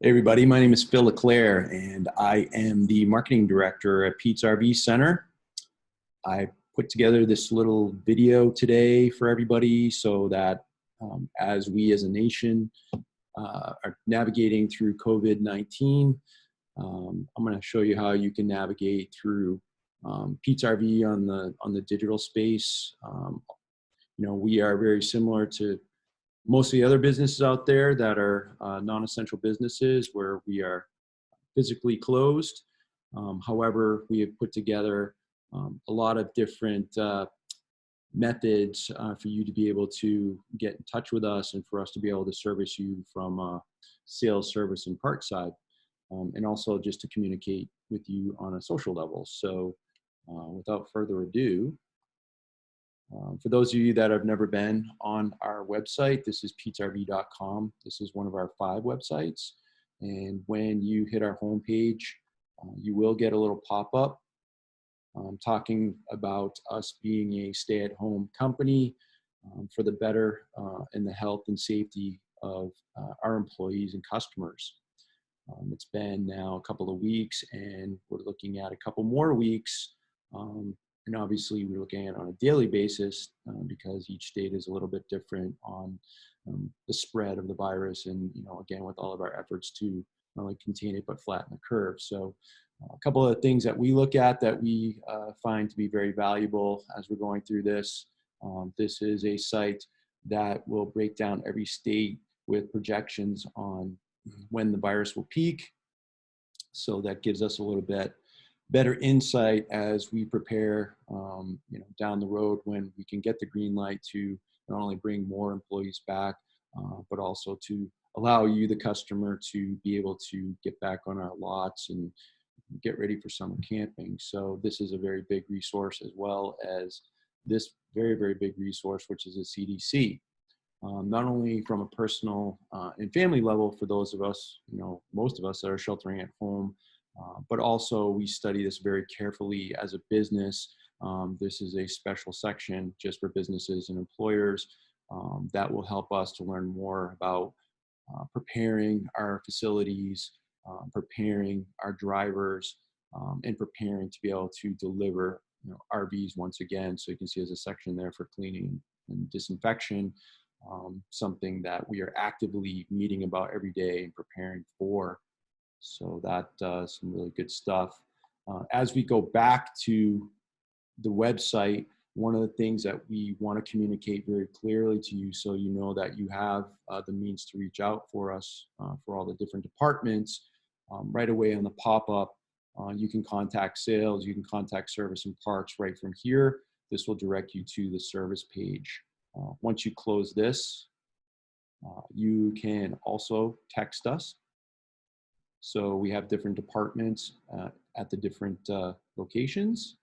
Hey everybody, my name is Phil LeClaire and I am the marketing director at Pete's RV Center. I put together this little video today for everybody so that as we as a nation are navigating through COVID-19, I'm going to show you how you can navigate through Pete's RV on the digital space. We are very similar to most of the other businesses out there that are non-essential businesses where we are physically closed. However, we have put together a lot of different methods for you to be able to get in touch with us and for us to be able to service you from sales, service, and park side, and also just to communicate with you on a social level. So without further ado, for those of you that have never been on our website, this is petesrv.com. This is one of our 5 websites. And when you hit our homepage, you will get a little pop-up talking about us being a stay-at-home company for the better and the health and safety of our employees and customers. It's been now a couple of weeks, and we're looking at a couple more weeks. And obviously, we're looking at it on a daily basis because each state is a little bit different on the spread of the virus. And, again, with all of our efforts to not only contain it, but flatten the curve. So a couple of things that we look at that we find to be very valuable as we're going through this. This is a site that will break down every state with projections on when the virus will peak. So that gives us a little bit better insight as we prepare, down the road when we can get the green light to not only bring more employees back, but also to allow you, the customer, to be able to get back on our lots and get ready for summer camping. So this is a very big resource, as well as this very, very big resource, which is the CDC. Not only from a personal and family level for those of us, most of us that are sheltering at home, but also we study this very carefully as a business. This is a special section just for businesses and employers that will help us to learn more about preparing our facilities, preparing our drivers, and preparing to be able to deliver RVs once again. So you can see there's a section there for cleaning and disinfection, something that we are actively meeting about every day and preparing for. So that's some really good stuff. As we go back to the website, one of the things that we want to communicate very clearly to you, so you know that you have the means to reach out for us for all the different departments. Right away on the pop-up, you can contact sales, you can contact service and parks right from here. This will direct you to the service page. Once you close this, you can also text us. So we have different departments at the different locations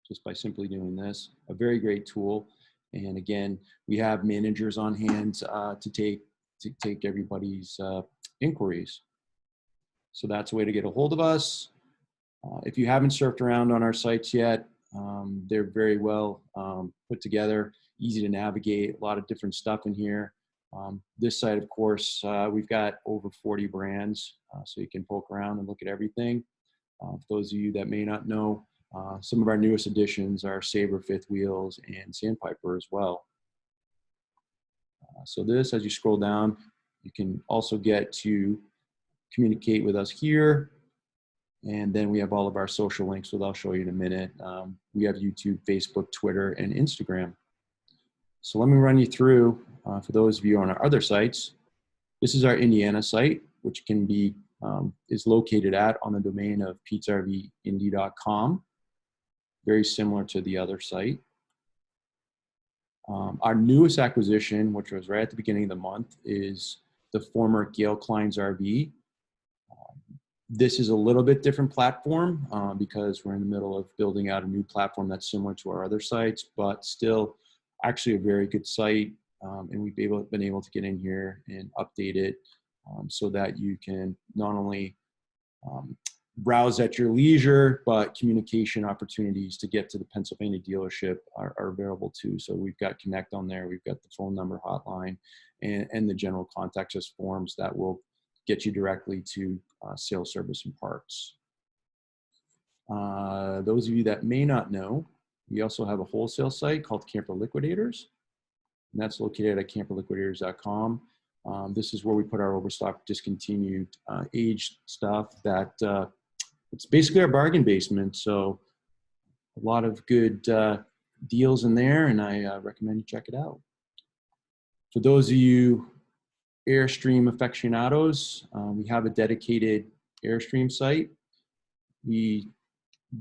just by simply doing this. A very great tool. And again, we have managers on hand to take everybody's inquiries. So that's a way to get a hold of us. If you haven't surfed around on our sites yet, they're very well put together, easy to navigate, a lot of different stuff in here. This site, of course, we've got over 40 brands, so you can poke around and look at everything. For those of you that may not know, some of our newest additions are Sabre fifth wheels and Sandpiper as well. So this, as you scroll down, you can also get to communicate with us here. And then we have all of our social links, that I'll show you in a minute. We have YouTube, Facebook, Twitter, and Instagram. So let me run you through, for those of you on our other sites. This is our Indiana site, which can be, is located on the domain of petesrvindy.com. Very similar to the other site. Our newest acquisition, which was right at the beginning of the month, is the former Gail Klein's RV. This is a little bit different platform because we're in the middle of building out a new platform that's similar to our other sites, but still actually a very good site. And we've been able to get in here and update it so that you can not only browse at your leisure, but communication opportunities to get to the Pennsylvania dealership are available too. So we've got Connect on there, we've got the phone number hotline, and the general contact us forms that will get you directly to sales, service, and parts. Those of you that may not know, we also have a wholesale site called Camper Liquidators, and that's located at camperliquidators.com. This is where we put our overstock, discontinued, aged stuff that it's basically our bargain basement. So a lot of good deals in there, and I recommend you check it out. For those of you Airstream aficionados, we have a dedicated Airstream site. We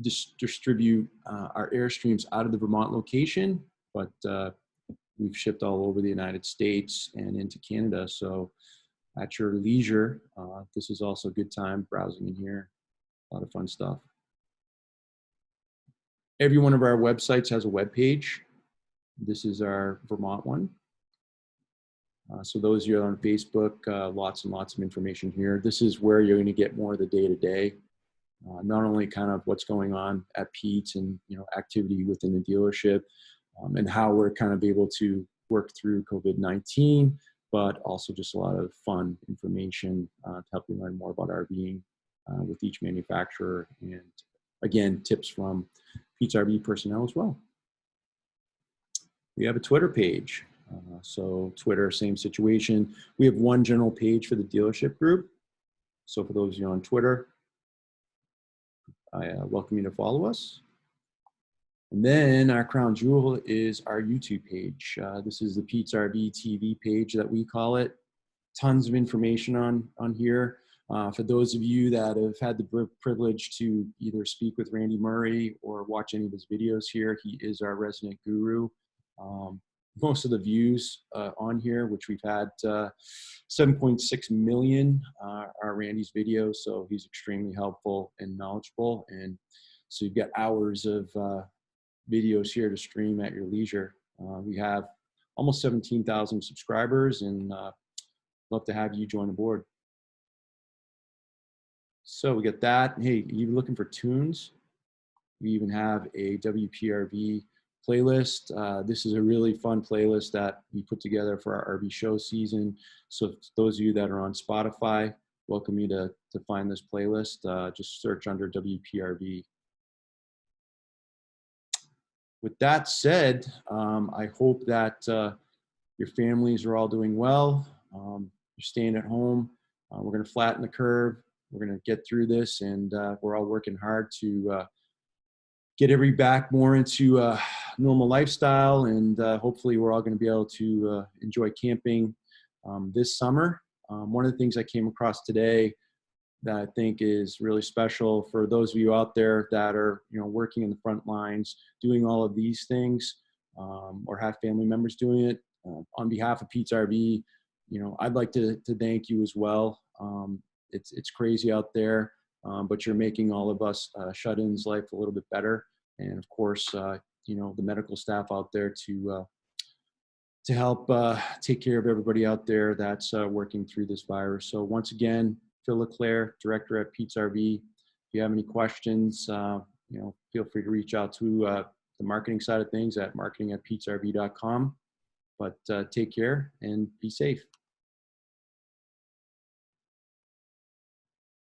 distribute our Airstreams out of the Vermont location, but we've shipped all over the United States and into Canada. So at your leisure, this is also a good time browsing in here. A lot of fun stuff. Every one of our websites has a web page. This is our Vermont one. So those of you on Facebook, lots and lots of information here. This is where you're going to get more of the day-to-day. Not only kind of what's going on at Pete's and activity within the dealership, and how we're kind of able to work through COVID-19, but also just a lot of fun information to help you learn more about RVing with each manufacturer, and again, tips from Pete's RV personnel as well. We have a Twitter page. So Twitter, same situation. We have one general page for the dealership group. So for those of you on Twitter, I welcome you to follow us. And then our crown jewel is our YouTube page. This is the Pete's RV TV page that we call it. Tons of information on here. For those of you that have had the privilege to either speak with Randy Murray or watch any of his videos here, he is our resident guru. Most of the views on here, which we've had 7.6 million, are Randy's videos. So he's extremely helpful and knowledgeable. And so you've got hours of videos here to stream at your leisure. We have almost 17,000 subscribers, and love to have you join the board. So we get that. Hey, you looking for tunes? We even have a WPRV playlist. This is a really fun playlist that we put together for our RV show season. So those of you that are on Spotify, welcome you to find this playlist. Just search under WPRV. With that said, I hope that your families are all doing well. You're staying at home. We're going to flatten the curve. We're going to get through this, and we're all working hard to get everybody back more into a normal lifestyle, and hopefully we're all going to be able to enjoy camping this summer. One of the things I came across today that I think is really special for those of you out there that are working in the front lines, doing all of these things, or have family members doing it. On behalf of Pete's RV, I'd like to thank you as well. It's crazy out there. But you're making all of us shut-ins life a little bit better. And of course, the medical staff out there to help take care of everybody out there that's working through this virus. So once again, Phil LeClaire, director at Pete's RV. If you have any questions, feel free to reach out to the marketing side of things at marketing@petesrv.com. But take care and be safe.